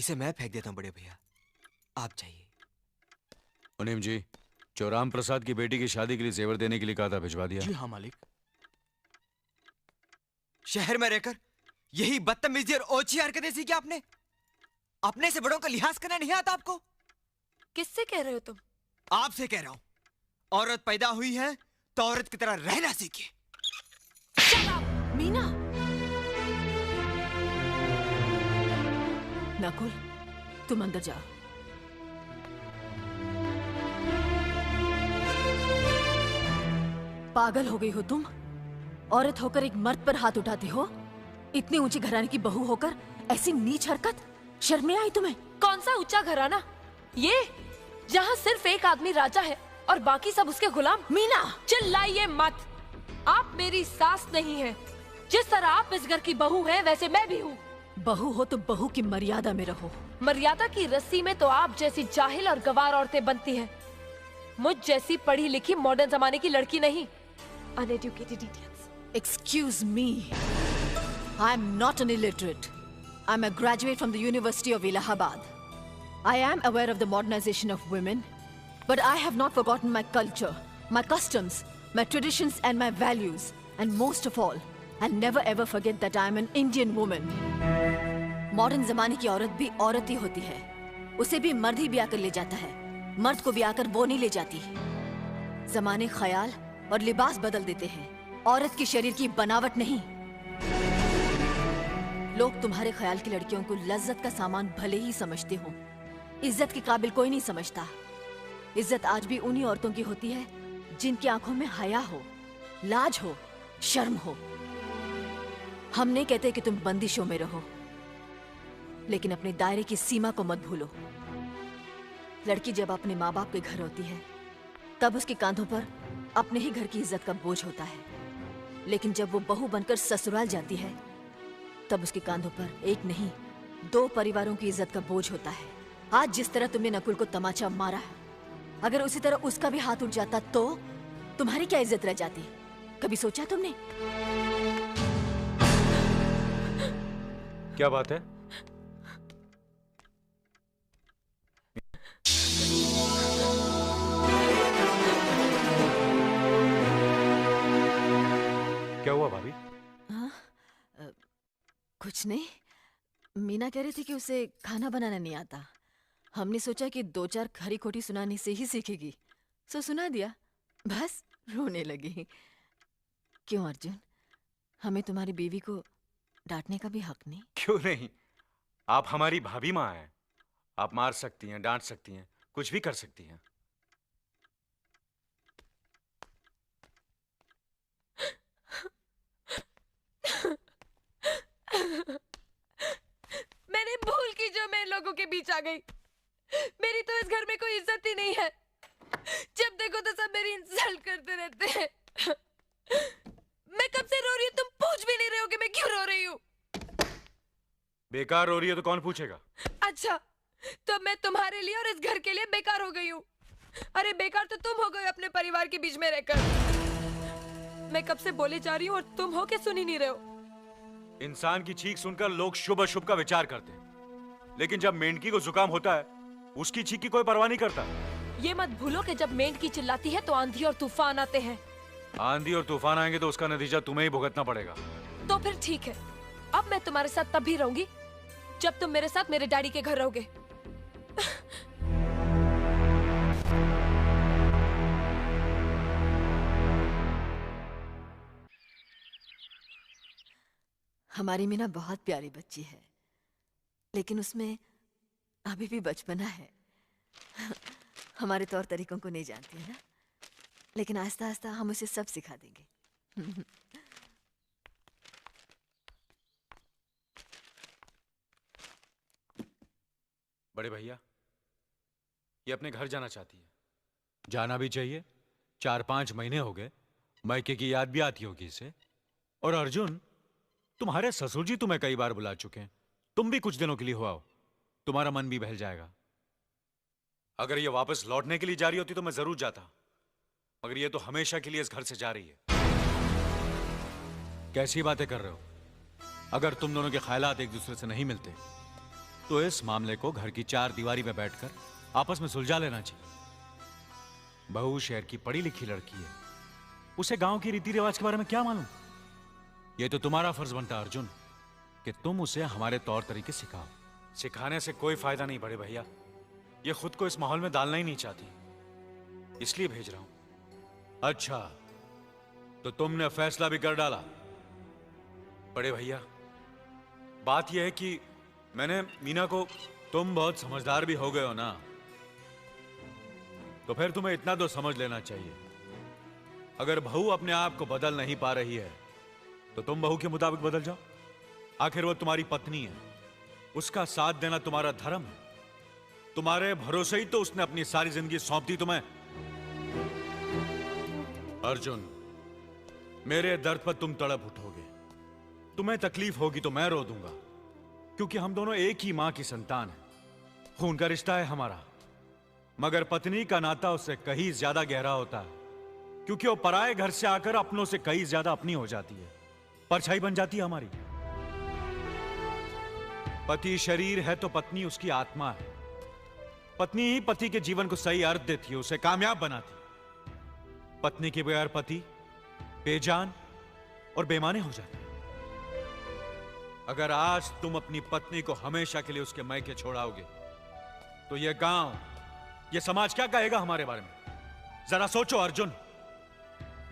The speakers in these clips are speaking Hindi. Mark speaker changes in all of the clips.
Speaker 1: इसे मैं फेंक देता हूँ बड़े भैया, आप जाइए।
Speaker 2: मुनीम जी, जो राम प्रसाद की बेटी की शादी के लिए जेवर देने के लिए कहा था, भिजवा दिया?
Speaker 3: जी हाँ मालिक।
Speaker 1: शहर में रहकर यही बदतमीजी और ओछी हरकतें सीखी आपने? अपने से बड़ों का लिहाज करना नहीं आता आपको?
Speaker 4: किससे कह रहे हो तुम?
Speaker 1: आपसे कह रहा हूं। औरत पैदा हुई है तो औरत की तरह रहना सीखिए।
Speaker 4: मीना।
Speaker 5: नकुल, तुम अंदर जाओ। पागल हो गई हो तुम? औरत होकर एक मर्द पर हाथ उठाती हो? इतनी ऊंची घराने की बहू होकर ऐसी नीच हरकत, शर्म नहीं आई तुम्हें?
Speaker 4: कौन सा ऊंचा घराना? ये जहाँ सिर्फ एक आदमी राजा है और बाकी सब उसके गुलाम।
Speaker 5: मीना,
Speaker 4: चिल्लाइए मत। आप मेरी सास नहीं है। जिस तरह आप इस घर की बहू हैं, वैसे मैं भी हूँ।
Speaker 5: बहू हो तो बहू की मर्यादा में रहो।
Speaker 4: मर्यादा की रस्सी में तो आप जैसी जाहिल और गवार औरतें बनती हैं। मुझ जैसी पढ़ी लिखी मॉडर्न जमाने की लड़की नहीं। Uneducated idiots.
Speaker 5: Excuse me. I am not an illiterate. I am a graduate from the University of Allahabad. I am aware of the modernization of women, but I have not forgotten my culture, my customs, my traditions and my values. And most of all, I'll never ever forget that I am an Indian woman. Modern जमाने की औरत भी औरत ही होती है। उसे भी मर्द ही ब्याह कर ले जाता है, मर्द को ब्याह कर वो नहीं ले जाती। जमाने ख्याल और लिबास बदल देते हैं, औरत के शरीर की बनावट नहीं। लोग तुम्हारे ख्याल की लड़कियों को लज्जत का सामान भले ही समझते हो, इज्जत के काबिल कोई नहीं समझता। इज्जत आज भी उन्हीं औरतों की होती है जिनकी आंखों में हया हो, लाज हो, शर्म हो। हम नहीं कहते कि तुम बंदिशों में रहो, लेकिन अपने दायरे की सीमा को मत भूलो। लड़की जब अपने माँ बाप के घर होती है, तब उसके कांधों पर अपने ही घर की इज्जत का बोझ होता है। लेकिन जब वो बहू बनकर ससुराल जाती है, तब उसके कांधों पर एक नहीं, 2 परिवारों की इज्जत का बोझ होता है। आज जिस तरह तुमने नकुल को तमाचा मारा है, अगर उसी तरह उसका भी हाथ उठ जाता तो तुम्हारी क्या इज्जत रह जाती? कभी सोचा तुमने?
Speaker 2: क्या बात है? क्या हुआ भाभी?
Speaker 5: कुछ नहीं। मीना कह रही थी कि उसे खाना बनाना नहीं आता। हमने सोचा कि 2-4 खरी खोटी सुनाने से ही सीखेगी, सो सुना दिया। बस रोने लगी। क्यों अर्जुन, हमें तुम्हारी बीवी को डांटने का भी हक नहीं?
Speaker 2: क्यों नहीं, आप हमारी भाभी माँ हैं। आप मार सकती हैं, डांट सकती हैं, कुछ भी कर सकती हैं।
Speaker 4: मैंने भूल की जो मैं लोगों के बीच आ गई। मेरी तो इस घर में कोई इज्जत ही नहीं है। जब देखो तो सब मेरी इंसल्ट करते रहते हैं। मैं कब से रो रही हूँ, तुम पूछ भी नहीं रहे हो कि मैं क्यों रो रही हूँ।
Speaker 2: बेकार रो रही है तो कौन पूछेगा?
Speaker 4: अच्छा, तो मैं तुम्हारे लिए और इस घर के लिए बेकार हो गई हूँ। अरे बेकार तो तुम हो गए अपने परिवार के बीच में रहकर। मैं कब से बोले जा रही हूँ और तुम हो के सुन ही नहीं रहे हो।
Speaker 2: इंसान की चीख सुनकर लोग शुभ अशुभ का विचार करते हैं, लेकिन जब मेंढकी को जुकाम होता है, उसकी चीख की कोई परवाह नहीं करता।
Speaker 4: ये मत भूलो कि जब मेंढकी चिल्लाती है तो आंधी और तूफान आते हैं।
Speaker 2: आंधी और तूफान आएंगे तो उसका नतीजा तुम्हें ही भुगतना पड़ेगा।
Speaker 4: तो फिर ठीक है, अब मैं तुम्हारे साथ तब भी रहूंगी जब तुम मेरे साथ मेरे डैडी के घर रहोगे।
Speaker 5: हमारी मीना बहुत प्यारी बच्ची है, लेकिन उसमें अभी भी बचपना है। हमारे तौर तरीकों को नहीं जानती है ना, लेकिन आहिस्ता आहिस्ता हम उसे सब सिखा देंगे।
Speaker 2: बड़े भैया, ये अपने घर जाना चाहती है। जाना भी चाहिए। 4-5 महीने हो गए, मायके की याद भी आती होगी इसे। और अर्जुन, तुम्हारे ससुर जी तुम्हें कई बार बुला चुके हैं। तुम भी कुछ दिनों के लिए हो आओ, तुम्हारा मन भी बहल जाएगा। अगर ये वापस लौटने के लिए जा रही होती तो मैं जरूर जाता, मगर ये तो हमेशा के लिए इस घर से जा रही है। कैसी बातें कर रहे हो? अगर तुम दोनों के ख्यालात एक दूसरे से नहीं मिलते तो इस मामले को घर की चार दीवारी में बैठकर आपस में सुलझा लेना चाहिए। बहू शहर की पढ़ी लिखी लड़की है, उसे गांव की रीति रिवाज के बारे में क्या मालूम। यह तो तुम्हारा फर्ज बनता है अर्जुन कि तुम उसे हमारे तौर तरीके सिखाओ। सिखाने से कोई फायदा नहीं बड़े भैया, ये खुद को इस माहौल में डालना ही नहीं चाहती, इसलिए भेज रहा हूं। अच्छा, तो तुमने फैसला भी कर डाला। बड़े भैया, बात यह है कि मैंने मीना को, तुम बहुत समझदार भी हो गए हो ना, तो फिर तुम्हें इतना तो समझ लेना चाहिए, अगर बहू अपने आप को बदल नहीं पा रही है तो तुम बहू के मुताबिक बदल जाओ। आखिर वो तुम्हारी पत्नी है, उसका साथ देना तुम्हारा धर्म है। तुम्हारे भरोसे ही तो उसने अपनी सारी जिंदगी सौंप दी तुम्हें। अर्जुन, मेरे दर्द पर तुम तड़प उठोगे, तुम्हें तकलीफ होगी तो मैं रो दूंगा, क्योंकि हम दोनों एक ही मां की संतान हैं। खून का रिश्ता है हमारा, मगर पत्नी का नाता उससे कहीं ज्यादा गहरा होता है, क्योंकि वो पराये घर से आकर अपनों से कहीं ज्यादा अपनी हो जाती है, परछाई बन जाती है हमारी। पति शरीर है तो पत्नी उसकी आत्मा है। पत्नी ही पति के जीवन को सही अर्थ देती है, उसे कामयाब बनाती है। पत्नी के बगैर पति बेजान और बेमाने हो जाते हैं। अगर आज तुम अपनी पत्नी को हमेशा के लिए उसके मायके छोड़ाओगे तो यह गांव, यह समाज क्या कहेगा हमारे बारे में? जरा सोचो अर्जुन,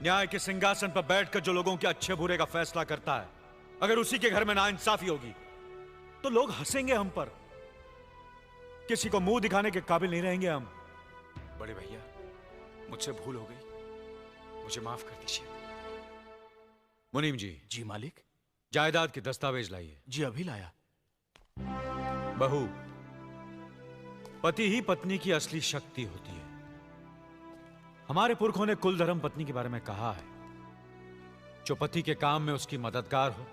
Speaker 2: न्याय के सिंहासन पर बैठकर जो लोगों के अच्छे बुरे का फैसला करता है, अगर उसी के घर में नाइंसाफी होगी तो लोग हंसेंगे हम पर, किसी को मुंह दिखाने के काबिल नहीं रहेंगे हम।
Speaker 3: बड़े भैया, मुझसे भूल हो गई, मुझे माफ कर दीजिए।
Speaker 2: मुनीम जी।
Speaker 6: जी मालिक।
Speaker 2: जायदाद के दस्तावेज लाइए।
Speaker 6: जी अभी लाया।
Speaker 2: बहू, पति ही पत्नी की असली शक्ति होती है। हमारे पुरखों ने कुल धर्म पत्नी के बारे में कहा है, जो पति के काम में उसकी मददगार हो,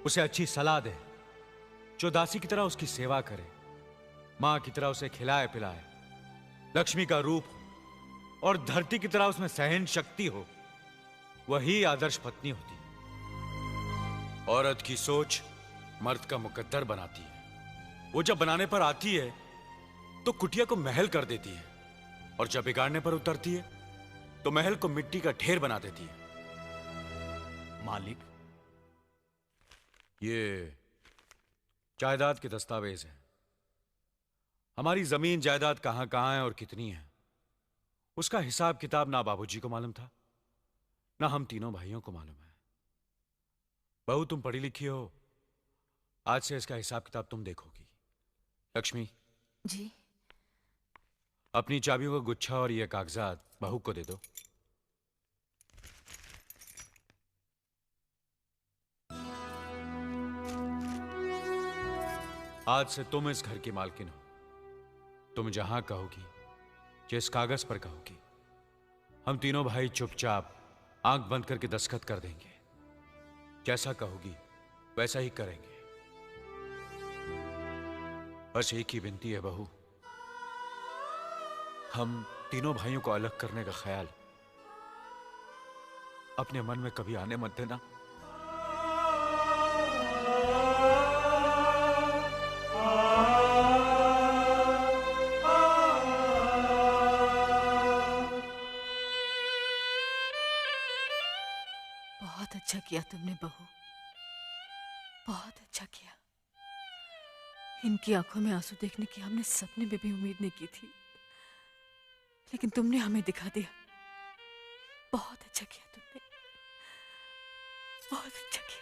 Speaker 2: उसे अच्छी सलाह दे, जो दासी की तरह उसकी सेवा करे, मां की तरह उसे खिलाए पिलाए, लक्ष्मी का रूप हो और धरती की तरह उसमें सहन शक्ति हो, वही आदर्श पत्नी होती है। औरत की सोच मर्द का मुकद्दर बनाती है। वो जब बनाने पर आती है तो कुटिया को महल कर देती है, और जब बिगाड़ने पर उतरती है तो महल को मिट्टी का ढेर बना देती है।
Speaker 6: मालिक,
Speaker 2: ये जायदाद के दस्तावेज हैं। हमारी जमीन जायदाद कहां कहां है और कितनी है, उसका हिसाब किताब ना बाबूजी को मालूम था, ना हम तीनों भाइयों को मालूम है। बहू, तुम पढ़ी लिखी हो, आज से इसका हिसाब किताब तुम देखोगी। लक्ष्मी
Speaker 5: जी।
Speaker 2: अपनी चाबियों का गुच्छा और ये कागजात बहू को दे दो। आज से तुम इस घर की मालकिन हो। तुम जहां कहोगी, जिस कागज पर कहोगी, हम तीनों भाई चुपचाप आंख बंद करके दस्तखत कर देंगे। जैसा कहोगी वैसा ही करेंगे। बस एक ही विनती है बहू, हम तीनों भाइयों को अलग करने का ख्याल अपने मन में कभी आने मत देना।
Speaker 5: बहुत अच्छा किया तुमने बहू, बहुत अच्छा किया। इनकी आंखों में आंसू देखने की हमने सपने में भी उम्मीद नहीं की थी, लेकिन तुमने हमें दिखा दिया। बहुत अच्छा किया तुमने, बहुत अच्छा किया।